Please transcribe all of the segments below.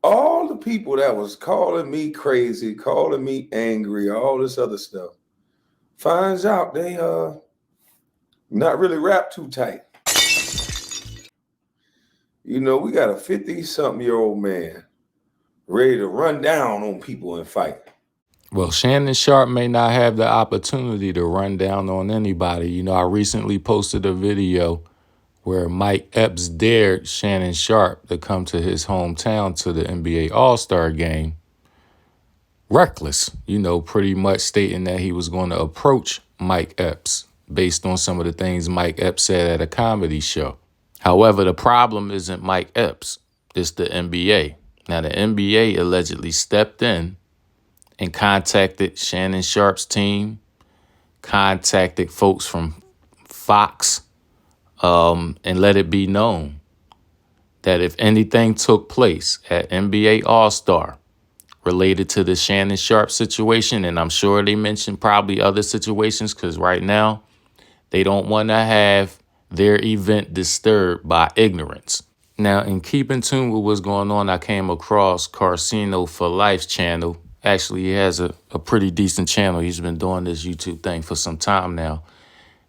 All the people that was calling me crazy, calling me angry, all this other stuff, finds out they not really wrapped too tight. You know, we got a 50-something-year-old man ready to run down on people and fight. Well, Shannon Sharpe may not have the opportunity to run down on anybody. You know, I recently posted a video where Mike Epps dared Shannon Sharpe to come to his hometown to the NBA AllStar game. Reckless, you know, pretty much stating that he was going to approach Mike Epps based on some of the things Mike Epps said at a comedy show. However, the problem isn't Mike Epps, it's the NBA. Now, the NBA allegedly stepped in and contacted Shannon Sharpe's team, contacted folks from Fox, and let it be known that if anything took place at NBA All-Star related to the Shannon Sharpe situation, and I'm sure they mentioned probably other situations because right now they don't want to have their event disturbed by ignorance. Now, in keeping tune with what's going on, I came across Carcino for Life's channel. Actually, he has a pretty decent channel. He's been doing this YouTube thing for some time now.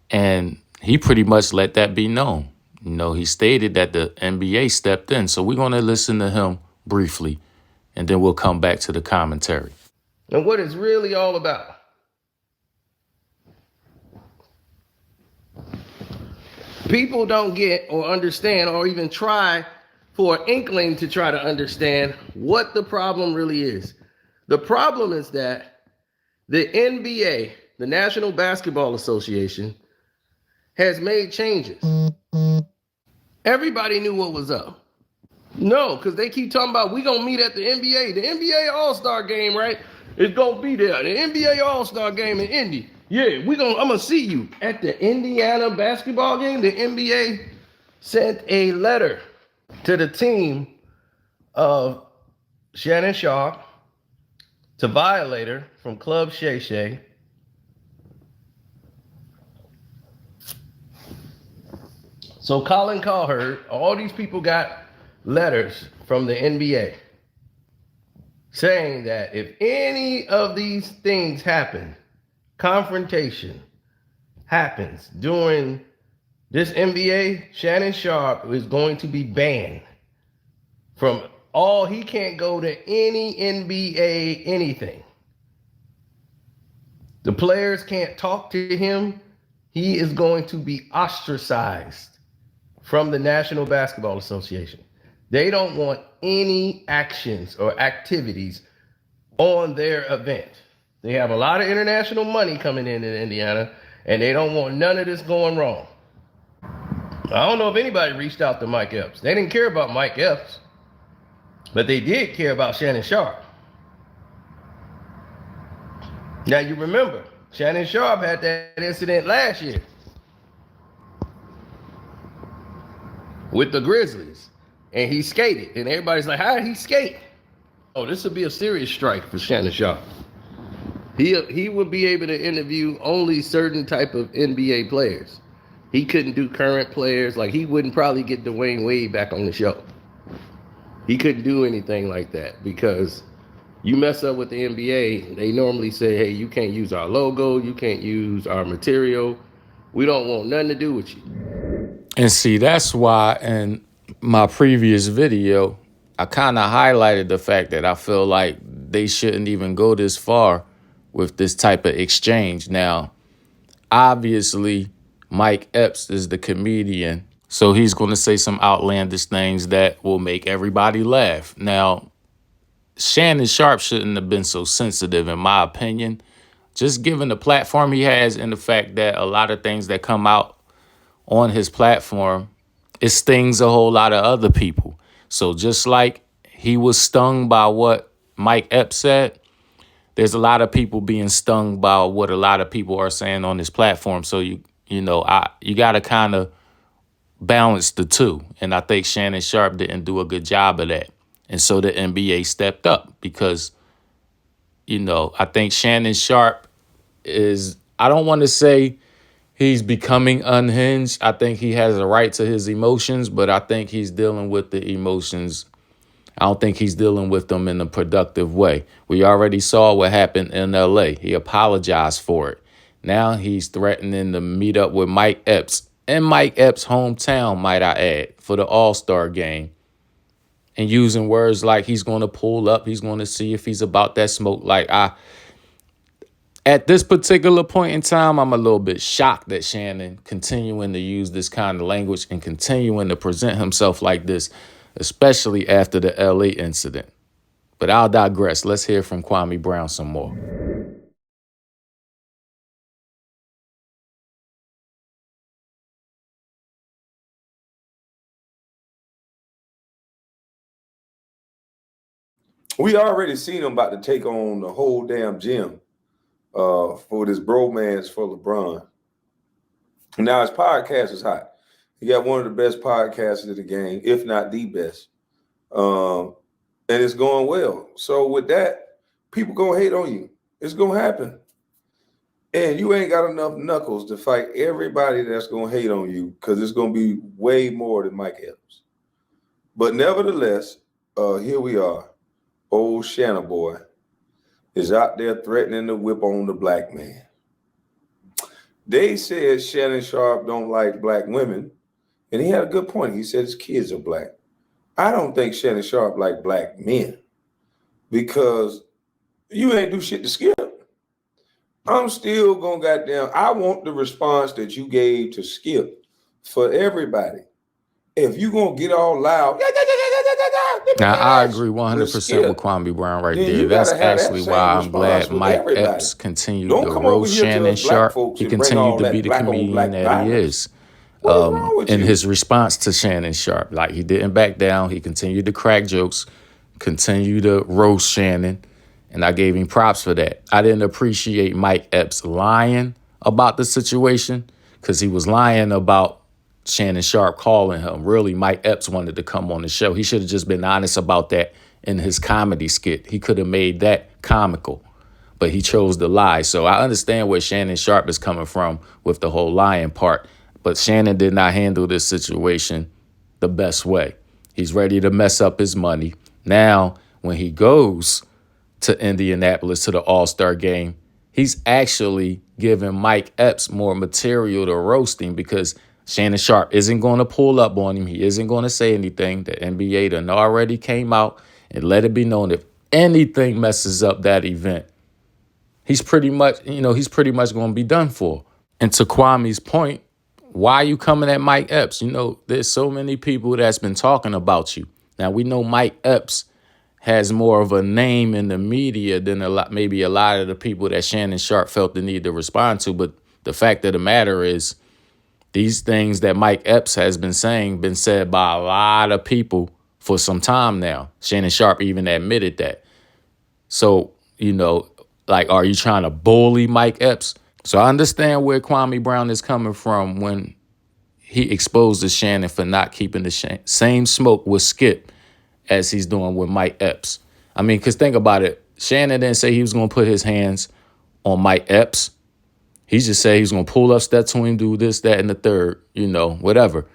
And he pretty much let that be known. You know, he stated that the NBA stepped in. So we're going to listen to him briefly, and then we'll come back to the commentary. And what it's really all about. People don't get or understand or even try for an inkling to try to understand what the problem really is. The problem is that the NBA, the National Basketball Association, has made changes. Everybody knew what was up. No, because they keep talking about we gonna meet at the NBA. The NBA All-Star game, right? It's gonna be there. The NBA All-Star game in Indy. Yeah, I'm gonna see you at the Indiana basketball game. The NBA sent a letter to the team of Shannon Sharpe to violate her from Club Shay Shay. So Colin Cowherd, all these people got letters from the NBA saying that if any of these things happen, confrontation happens during this NBA, Shannon Sharpe is going to be banned from all. He can't go to any NBA anything. The players can't talk to him. He is going to be ostracized from the National Basketball Association. They don't want any actions or activities on their event. They have a lot of international money coming in Indiana, and they don't want none of this going wrong. I don't know if anybody reached out to Mike Epps. They didn't care about Mike Epps, but they did care about Shannon Sharpe. Now you remember, Shannon Sharpe had that incident last year with the Grizzlies, and he skated, and everybody's like, how did he skate? Oh, this would be a serious strike for Shannon Sharpe. He would be able to interview only certain type of NBA players. He couldn't do current players. Like, he wouldn't probably get Dwayne Wade back on the show. He couldn't do anything like that because you mess up with the NBA, they normally say, hey, you can't use our logo, you can't use our material. We don't want nothing to do with you. And see, that's why in my previous video, I kind of highlighted the fact that I feel like they shouldn't even go this far with this type of exchange. Now, obviously, Mike Epps is the comedian, so he's going to say some outlandish things that will make everybody laugh. Now, Shannon Sharpe shouldn't have been so sensitive, in my opinion, just given the platform he has and the fact that a lot of things that come out on his platform, it stings a whole lot of other people. So just like he was stung by what Mike Epps said, there's a lot of people being stung by what a lot of people are saying on this platform. So you got to kind of balance the two. And I think Shannon Sharpe didn't do a good job of that. And so the NBA stepped up because, I think Shannon Sharpe is, I don't want to say he's becoming unhinged. I think he has a right to his emotions, but I think he's dealing with the emotions. I don't think he's dealing with them in a productive way. We already saw what happened in LA. He apologized for it. Now he's threatening to meet up with Mike Epps in Mike Epps' hometown, might I add, for the All-Star game. And using words like he's going to pull up, he's going to see if he's about that smoke. At this particular point in time, I'm a little bit shocked that Shannon continuing to use this kind of language and continuing to present himself like this, especially after the LA incident. But I'll digress. Let's hear from Kwame Brown some more. We already seen him about to take on the whole damn gym for this bromance for LeBron. Now his podcast is hot. He got one of the best podcasts of the game, if not the best. And it's going well. So with that, people gonna hate on you. It's gonna happen. And you ain't got enough knuckles to fight everybody that's gonna hate on you, because it's gonna be way more than Mike Epps. But nevertheless, here we are. Old Shannon boy is out there threatening to whip on the black man. They said Shannon Sharpe don't like black women, and he had a good point. He said his kids are black. I don't think Shannon Sharpe like black men, because you ain't do shit to Skip. I'm still gonna goddamn, I want the response that you gave to Skip for everybody. If you gonna get all loud, now, I agree 100% with Kwame Brown right there. That's actually why I'm glad Mike Epps continued to roast Shannon Sharpe. He continued to be the comedian that he is. In his response to Shannon Sharpe, like, he didn't back down. He continued to crack jokes, continued to roast Shannon, and I gave him props for that. I didn't appreciate Mike Epps lying about the situation, because he was lying about Shannon Sharpe calling him. Really, Mike Epps wanted to come on the show. He should have just been honest about that in his comedy skit. He could have made that comical, but he chose to lie. So I understand where Shannon Sharpe is coming from with the whole lying part, but Shannon did not handle this situation the best way. He's ready to mess up his money. Now, when he goes to Indianapolis to the All-Star game, he's actually giving Mike Epps more material to roast him, because Shannon Sharpe isn't going to pull up on him. He isn't going to say anything. The NBA done already came out and let it be known if anything messes up that event, he's pretty much going to be done for. And to Kwame's point, why are you coming at Mike Epps? There's so many people that's been talking about you. Now, we know Mike Epps has more of a name in the media than maybe a lot of the people that Shannon Sharpe felt the need to respond to. But the fact of the matter is, these things that Mike Epps has been saying been said by a lot of people for some time now. Shannon Sharpe even admitted that. So, are you trying to bully Mike Epps? So I understand where Kwame Brown is coming from when he exposes Shannon for not keeping the same smoke with Skip as he's doing with Mike Epps. I mean, because think about it. Shannon didn't say he was going to put his hands on Mike Epps. He just said he's going to pull up, step to him, do this, that, and the third, whatever.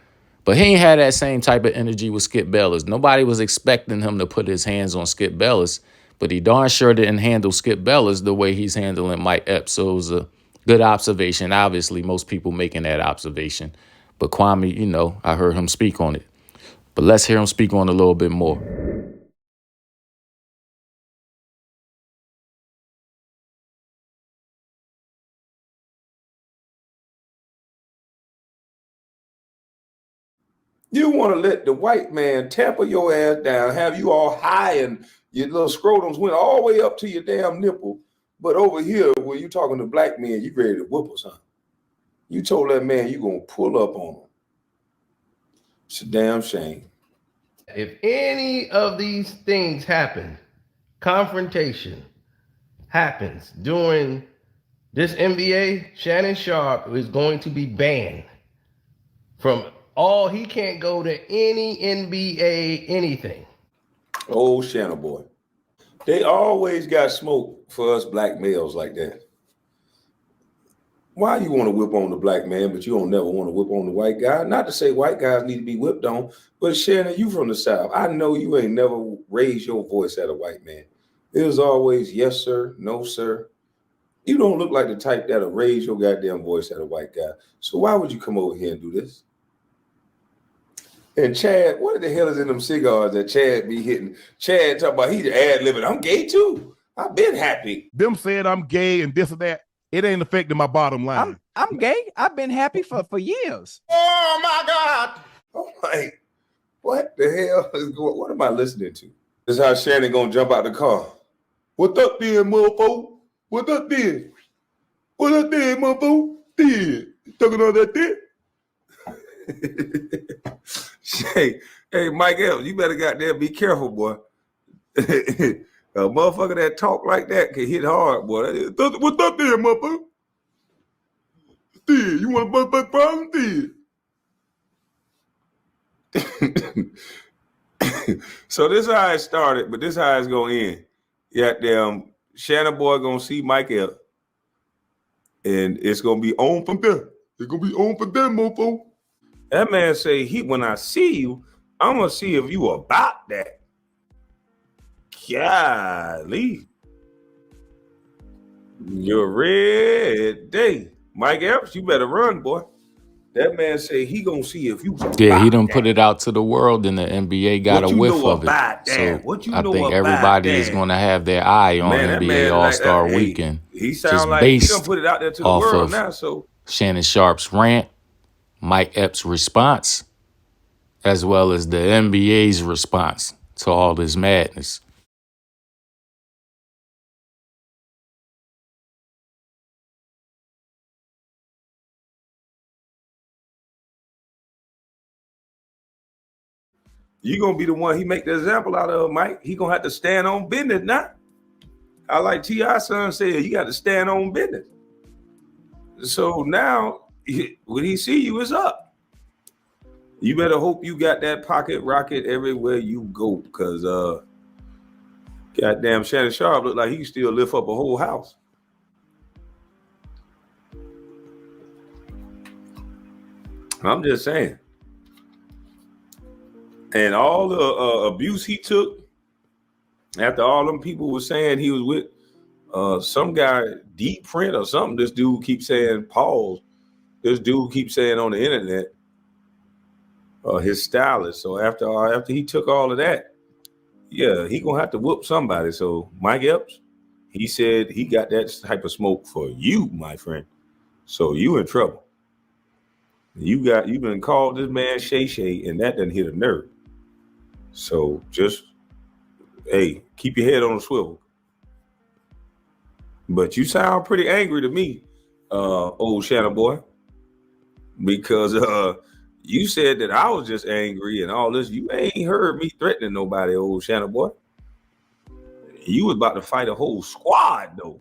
But he ain't had that same type of energy with Skip Bayless. Nobody was expecting him to put his hands on Skip Bayless, but he darn sure didn't handle Skip Bayless the way he's handling Mike Epps. So it was a good observation. Obviously, most people making that observation. But Kwame, I heard him speak on it. But let's hear him speak on it a little bit more. You want to let the white man tamper your ass down, have you all high, and your little scrotums went all the way up to your damn nipple. But over here, when you talking to black men, you ready to whoop us, huh? You told that man you going to pull up on him. It's a damn shame. If any of these things happen, confrontation happens during this NBA, Shannon Sharpe is going to be banned from he can't go to any NBA anything. Old Shannon boy. They always got smoke for us black males like that. Why you want to whip on the black man, but you don't never want to whip on the white guy? Not to say white guys need to be whipped on, but Shannon, you from the South. I know you ain't never raised your voice at a white man. It was always yes, sir, no, sir. You don't look like the type that'll raise your goddamn voice at a white guy. So why would you come over here and do this? And Chad, what the hell is in them cigars that Chad be hitting? Chad talking about he ad-libbing. I'm gay too. I've been happy. Them said I'm gay and this or that. It ain't affecting my bottom line. I'm gay. I've been happy for years. Oh my God. I'm like, what the hell is going? What am I listening to? This is how Shannon gonna jump out the car. What up there, motherfucker? What up there? What up there, motherfucker? There. You talking all that there? hey, Mike Epps, you better goddamn be careful, boy. A motherfucker that talk like that can hit hard, boy. What's up there, motherfucker? There, you want to bust problem? There. So this how it started, but this how it's gonna end. Goddamn, Shannon boy gonna see Mike Epps, and it's gonna be on from there. It's gonna be on from there, mofo. That man say, when I see you, I'm gonna see if you about that. Golly. You're ready. Mike Epps, you better run, boy. That man say he gonna see if you. Yeah, he done put it out to the world, and the NBA got a whiff of it. So I think everybody is going to have their eye on NBA All-Star Weekend. He sound like he done put it out there to the world now. So Shannon Sharpe's rant, Mike Epps' response, as well as the NBA's response to all this madness. you gonna be the one he make the example out of, Mike. He gonna have to stand on business now. I like T.I. son said, you got to stand on business. So now, when he see you, it's up. You better hope you got that pocket rocket everywhere you go, because goddamn Shannon Sharpe look like he can still lift up a whole house. I'm just saying. And all the abuse he took, after all them people were saying he was with some guy, Deep Print or something, this dude keeps saying, pause. This dude keeps saying on the internet, his stylist. So after he took all of that, yeah, he gonna have to whoop somebody. So Mike Epps, he said he got that type of smoke for you, my friend. So you in trouble. You've been called this man Shay Shay, and that doesn't hit a nerve. So just, hey, keep your head on a swivel. But you sound pretty angry to me, old Shannon boy, because you said that I was just angry and all this. You ain't heard me threatening nobody, old Shannon boy. You was about to fight a whole squad though,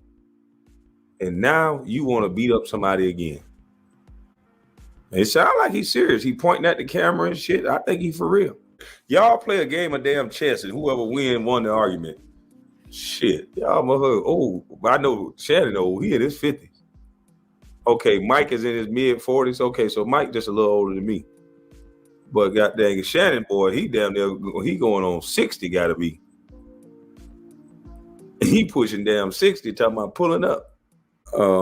and now you want to beat up somebody again. It sounds like he's serious. He pointing at the camera and shit. I think he for real. Y'all play a game of damn chess, and whoever won the argument. Shit, y'all motherfucker old. I know Shannon old. He in his 50s. Okay, Mike is in his mid 40s. Okay, so Mike just a little older than me. But god dang it, Shannon boy, he damn near he going on 60. Gotta be. He pushing damn 60. Talking about pulling up.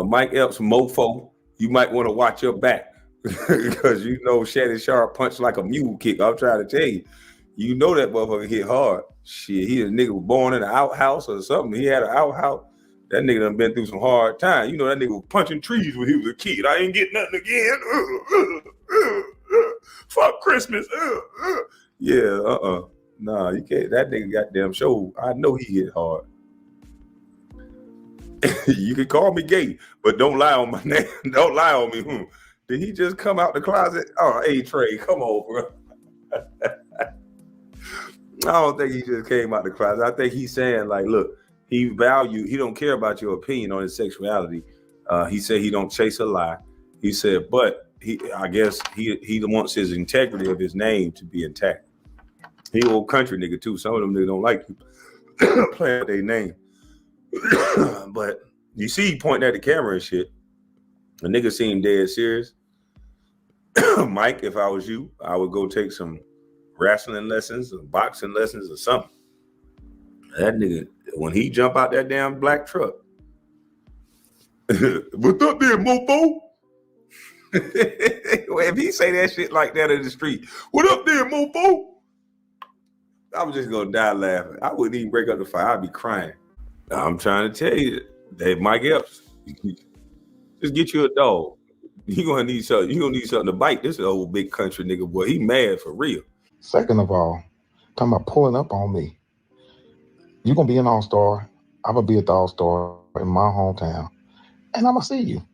Mike Epps mofo. You might want to watch your back. Because you know Shannon Sharpe punched like a mule kick. I'm trying to tell you. You know that motherfucker hit hard. Shit, he a nigga was born in an outhouse or something. He had an outhouse. That nigga done been through some hard time. You know that nigga was punching trees when he was a kid. I ain't getting nothing again. Fuck Christmas. Yeah, Nah, you can't. That nigga goddamn show. I know he hit hard. You can call me gay, but don't lie on my name. Don't lie on me. Did he just come out the closet? Oh, hey, Trey, come on, bro. I don't think he just came out the closet. I think he's saying, like, look, he don't care about your opinion on his sexuality. He said he don't chase a lie. He said, but I guess he wants his integrity of his name to be intact. He old country nigga, too. Some of them niggas don't like you playing with their name. But you see he pointing at the camera and shit. The nigga seemed dead serious. Mike, if I was you, I would go take some wrestling lessons or boxing lessons or something. That nigga, when he jump out that damn black truck, what's up there, mofo? Well, if he say that shit like that in the street, what up there, mofo? I'm just gonna die laughing. I wouldn't even break up the fight. I'd be crying. I'm trying to tell you, that Mike Epps, just get you a dog. You gonna need something. You gonna need something to bite. This old big country nigga boy. He mad for real. Second of all, talking about pulling up on me. You're going to be an all-star. I'm going to be at the all-star in my hometown. And I'm going to see you.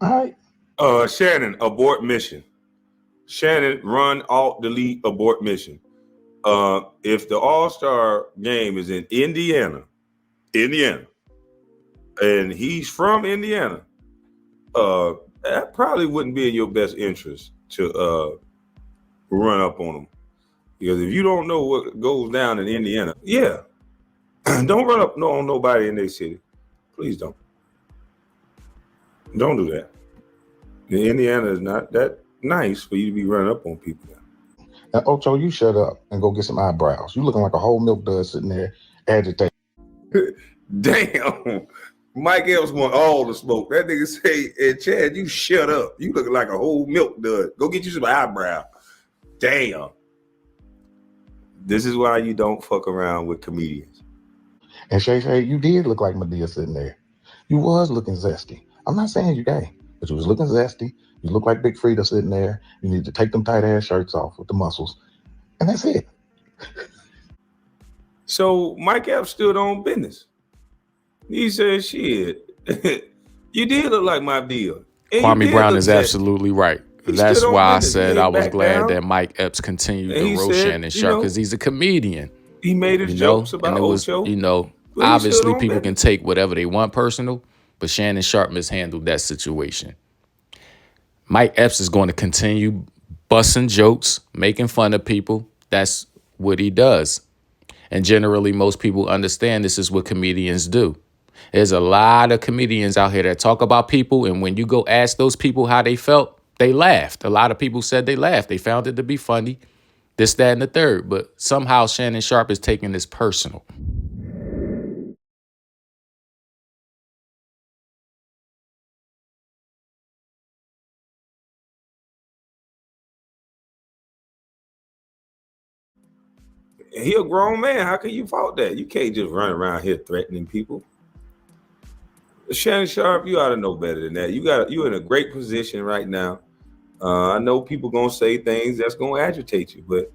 All right? Shannon, abort mission. Shannon, run, alt, delete, abort mission. If the All-Star game is in Indiana, and he's from Indiana, that probably wouldn't be in your best interest to run up on him. Because if you don't know what goes down in Indiana, yeah, don't run up on nobody in their city. Please don't. Don't do that. Indiana is not that nice for you to be running up on people. And Ocho, you shut up and go get some eyebrows. You looking like a whole milk dud sitting there agitated. Damn. Mike Epps want all the smoke. That nigga say, hey, Chad, you shut up. You looking like a whole milk dud. Go get you some eyebrow. Damn. This is why you don't fuck around with comedians. And Shay, you did look like Medea sitting there. You was looking zesty. I'm not saying you gay, but you was looking zesty. You look like Big Frida sitting there. You need to take them tight ass shirts off with the muscles. And that's it. So Mike Epps stood on business. He said, shit, you did look like my deal. Kwame Brown is absolutely right. That's why I said I was glad that Mike Epps continued to roast Shannon Sharpe, because he's a comedian. He made his jokes about Ocho. Obviously people can take whatever they want personal, but Shannon Sharpe mishandled that situation. Mike Epps is going to continue busting jokes, making fun of people. That's what he does. And generally, most people understand this is what comedians do. There's a lot of comedians out here that talk about people, and when you go ask those people how they felt, they laughed. A lot of people said they laughed. They found it to be funny, this, that, and the third. But somehow Shannon Sharpe is taking this personal. He a grown man. How can you fault that? You can't just run around here threatening people. Shannon Sharpe, you ought to know better than that. You're in a great position right now. I know people gonna say things that's gonna agitate you, but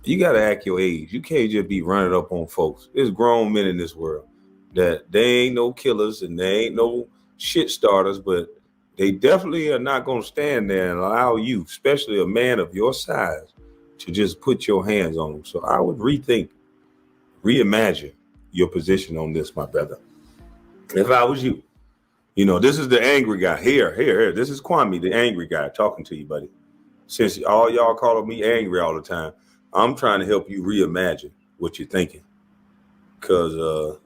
you gotta act your age. You can't just be running up on folks. There's grown men in this world that they ain't no killers and they ain't no shit starters, but they definitely are not gonna stand there and allow you, especially a man of your size, to just put your hands on them. So I would reimagine your position on this, my brother. If I was you, this is the angry guy. Here. This is Kwame, the angry guy, talking to you, buddy. Since all y'all call me angry all the time, I'm trying to help you reimagine what you're thinking. Because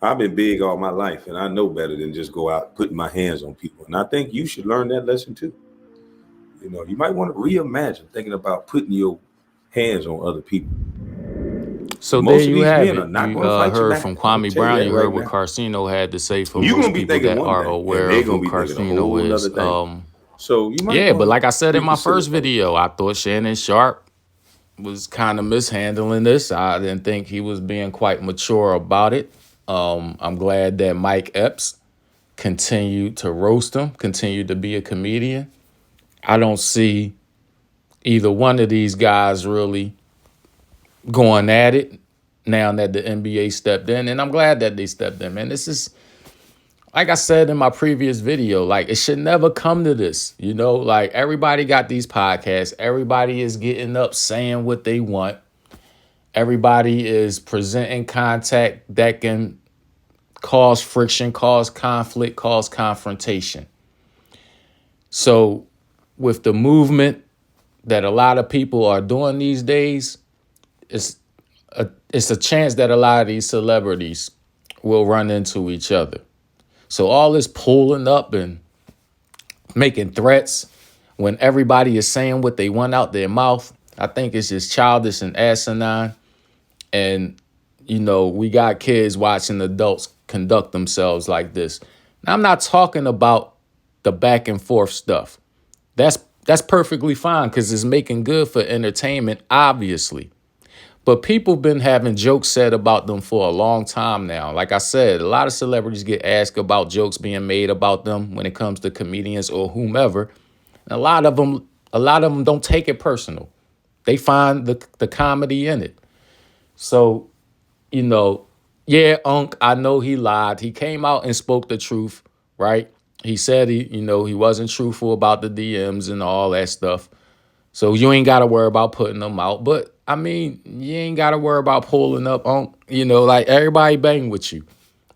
I've been big all my life, and I know better than just go out putting my hands on people. And I think you should learn that lesson too. You might want to reimagine thinking about putting your hands on other people. So Most there you have it. You heard from Kwame Brown. You heard what Carcino had to say for most people that are aware of who Carcino is. So you might but like I said in my first video, I thought Shannon Sharpe was kind of mishandling this. I didn't think he was being quite mature about it. I'm glad that Mike Epps continued to roast him, continued to be a comedian. I don't see either one of these guys really going at it now that the NBA stepped in, and I'm glad that they stepped in, man. This is, like I said in my previous video, like, it should never come to this, like, everybody got these podcasts. Everybody is getting up saying what they want. Everybody is presenting content that can cause friction, cause conflict, cause confrontation. So with the movement that a lot of people are doing these days, it's a chance that a lot of these celebrities will run into each other. So all this pulling up and making threats when everybody is saying what they want out their mouth. I think it's just childish and asinine. And, you know, we got kids watching adults conduct themselves like this. Now, I'm not talking about the back and forth stuff. That's perfectly fine because it's making good for entertainment, obviously. But people been having jokes said about them for a long time now. Like I said, a lot of celebrities get asked about jokes being made about them when it comes to comedians or whomever. And a lot of them don't take it personal. They find the comedy in it. So, you know, yeah, Unc, I know he lied. He came out and spoke the truth, right? He said he wasn't truthful about the DMs and all that stuff. So you ain't got to worry about putting them out. But, I mean, you ain't got to worry about pulling up on, you know, like everybody bang with you.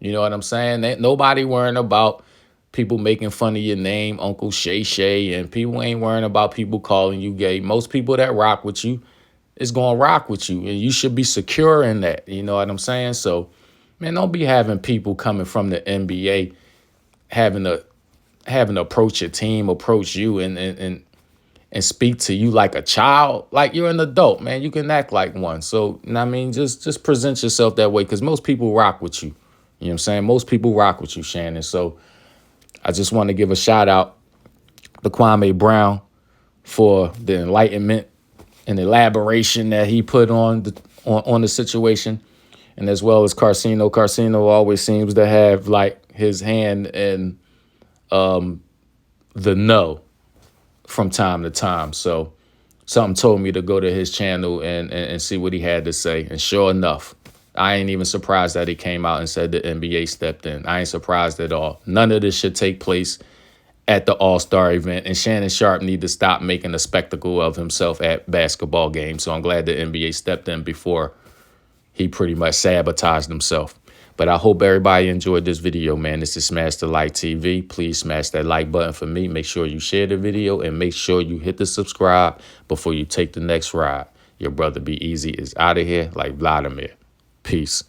You know what I'm saying? Ain't nobody worrying about people making fun of your name, Uncle Shay Shay, and people ain't worrying about people calling you gay. Most people that rock with you is going to rock with you, and you should be secure in that. You know what I'm saying? So, man, don't be having people coming from the NBA having to approach your team, approach you, and speak to you like a child. Like you're an adult, man. You can act like one. So, you know what I mean, just present yourself that way because most people rock with you. You know what I'm saying? Most people rock with you, Shannon. So I just want to give a shout out to Kwame Brown for the enlightenment and elaboration that he put on the situation, and as well as Carcino. Carcino always seems to have like his hand in the no from time to time. So something told me to go to his channel and see what he had to say. And sure enough, I ain't even surprised that he came out and said the NBA stepped in. I ain't surprised at all. None of this should take place at the All-Star event. And Shannon Sharpe need to stop making a spectacle of himself at basketball games. So I'm glad the NBA stepped in before he pretty much sabotaged himself. But I hope everybody enjoyed this video, man. This is SmashDaLikeTV. Please smash that like button for me. Make sure you share the video and make sure you hit the subscribe before you take the next ride. Your brother Be Easy is out of here like Vladimir. Peace.